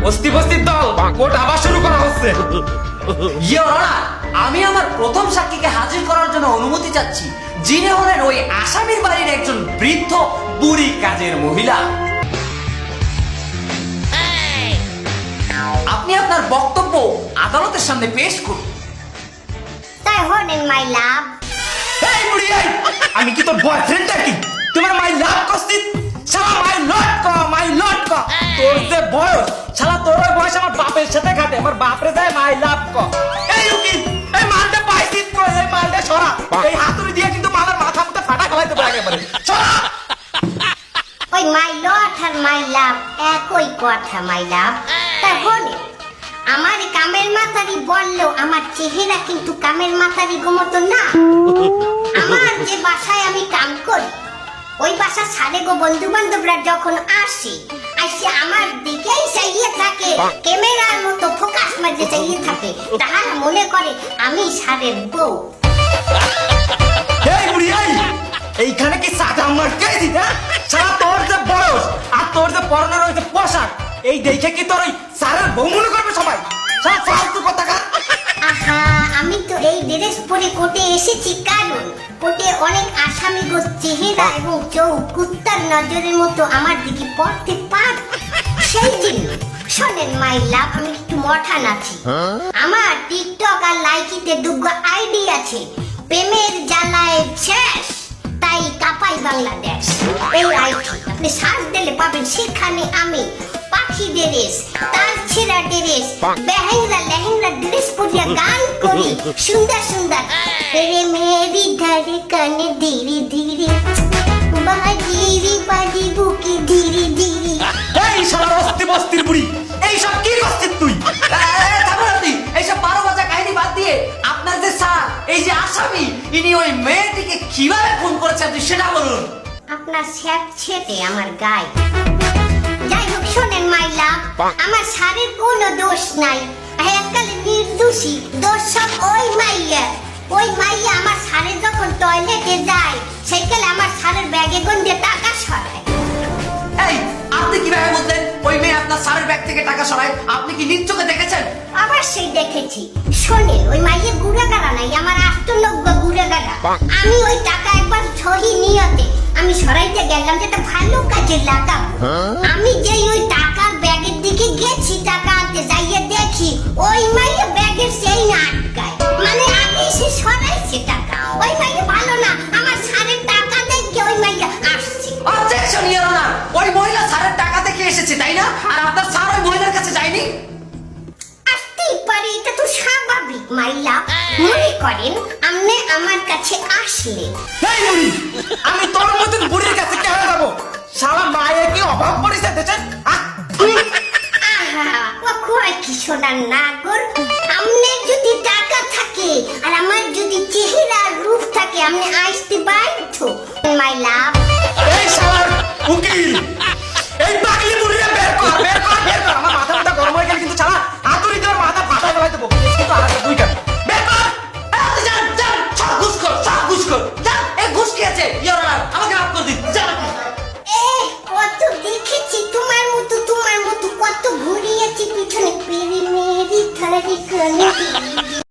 অস্তি বস্তির দল কোর্ট আবার শুরু করা হচ্ছে। ইওর অনার, আমি আমার প্রথম সাক্ষীকে হাজির করার জন্য অনুমতি চাচ্ছি, যিনি হলেন ওই আসামির বাড়ির একজন বৃদ্ধ বুড়ি কাজের মহিলা। আপনি আপনার বক্তব্য আদালতের সামনে পেশ করুন। তাই হলেন মাই লাভ। এই বুড়ি এই, আমি কি তোর বয়ফ্রেন্ড নাকি? তোমার মাই লাভ করছিস? শালা মাই লট ক, মাই লট ক। তোর যে বয়স, শালা তোর ওই বয়স আমার বাপের সাথে খাটে, আমার বাপরে যায় মাই লাভ ক। এই উকিল, এই মালটা পাইছিস কই? এই মালটা সরা। এই হাতুড়ি দিয়ে কিন্তু মালের মাথা মুথা ফাটা ফেলাইতে পারে একেবারে। সরা। ওই মাই লট আর মাই লাভ একই কথা মাই লাভ। তাই হলে আমার কামের মাথারি বললেও আমার চেহারা কিন্তু কামের মাথারি মতো না। আমার যে বাসায় আমি কাম করি ওই বাসা সাড়ে গো বন্ধু বান্ধবরা যখন আসে আমার দিকেই চাইয়ে থাকে, ক্যামেরার মতো ফোকাস মারতে চাইয়ে থাকে, তাহারা মনে করে আমি সাড়ের বউ। এই বুড়ি এই, এইখানে কি সাদা মার্কেছি না? শালা তোর যে বয়স আর তোর যে পরনের ওই যে পোশাক, এই দেখে কি তোর ওই সারের বউ মনে করবে সবাই? শালা ফালতু কথা কা। আহা, আমি তো এই ড্রেস পরে কোর্টে এসেছি কারণ কোর্টে অনেক আসামি গো চেহারা এবং চোখ কুত্তার নজরের মতো আমার দিকে পড়তে পারে। সেই জন্য শোনেন মাই লাভ, আমি একটু মঠান আছি। আমার টিকটক আর লাইকিতে দুগ্গো আইডি আছে, প্রেমের জ্বালায় শেষ তাই কাপাই বাংলাদেশ। এই আইডি আপনি সার্চ দিলে পাবেন, সেখানে আমি পাখি ড্রেস, তার ছেঁড়া ড্রেস, বেহেঙ্গা লেহেঙ্গা ড্রেস পরিয়া গান করি সুন্দর সুন্দর। রে মেরি ধড়কন ধীরে ধীরে বাজিরি বাজি বুকে ধীরে ধীরে। এই শালা অস্তি বস্তির বুড়ি, এই সব কি করছিস তুই? এইসব 12 বাজা কাহিনী বাদ দিয়ে আপনার যে স্যার, এই যে আসামি, ইনি ওই মেয়েটিকে কিভাবে ফোন করেছে আপনি সেটা বলুন। আপনার স্যাপ ছেটে আমার গায়ে। যাই হোক শোনেন মাই লাভ, আমার স্যারের কোনো দোষ নাই, এককালে নির্দোষী, দোষ সব ওই মাইয়া। ওই মাইয়া আমার স্যারে যখন টয়লেটে যায় সেকালে আমার স্যারের ব্যাগে গন্ধে টাকা সরায়। এই আপনি কিভাবে বুঝলেন ওই মেয়ে আপনার স্যারের ব্যাগ থেকে টাকা সরায়? আপনি কি নিজ চোখে দেখেছেন? আবার সেই দেখেছি। শোনেন, ওই মাইয়ের গুড়াগাড়া নাই, আমার 8-9 গুড়াগাড়া। আমি ওই টাকা একবার সহি নিয়তে আমি সরাইতে গেলাম, যেটা ভালো কাজে লাগাবো। আমি যেই ওই টাকার ব্যাগের দিকে গেছি টাকা আনতে, যাইয়ে দেখি ওই মাইয়া ব্যাগের সেই আটকায়, মানে আগে সে সরাইছে টাকা। ওই মাইয়া ভালো না, আমার স্যারের টাকা দেখে ওই মাইয়া আসছে। অবজেকশন ইওর অনার, ওই মহিলা স্যারের টাকা থেকে এসেছে তাই না? আর আপনার স্যার ওই মহিলার কাছে যায়নি? আসতেই পারে, এটা তো স্বাভাবিক মাইলা। মনে করেন আপনি আমার কাছে আসলেন। এই বুড়ি, আমি তোর মতন বুড়ির কাছে কেন যাবো? শালা মায়ে কি অভাব পড়েছে দেশের? আহা, ও কয় কি সোনার নাগর, আমনের যদি টাকা থাকে আর আমার যদি চেহারা রূপ থাকে, আপনি আসতে বাধ্য মাই লাভ। এই শালার উকিল, এই পাগলি বুড়িরা বের কর, বের কর, বের কর। আমার মাথা মুথা গরম হয়ে গেল কিন্তু শালা হাতুড়ি দিয়ে ওর মাথা ফাটাই ফেলাই দেবো। কিন্তু আর দুইটা বের কর। আপনি যান যান, সব ঘুষখোর, সব ঘুষখোর। যান, এই ঘুষ কি আছে ইওর অনার? আমাকে মাফ করে দিন, যান আপনি। কত দেখেছি তোমার মতো কত ঘুরিয়েছি পিছনে, পেরি মেরি থারি কানে।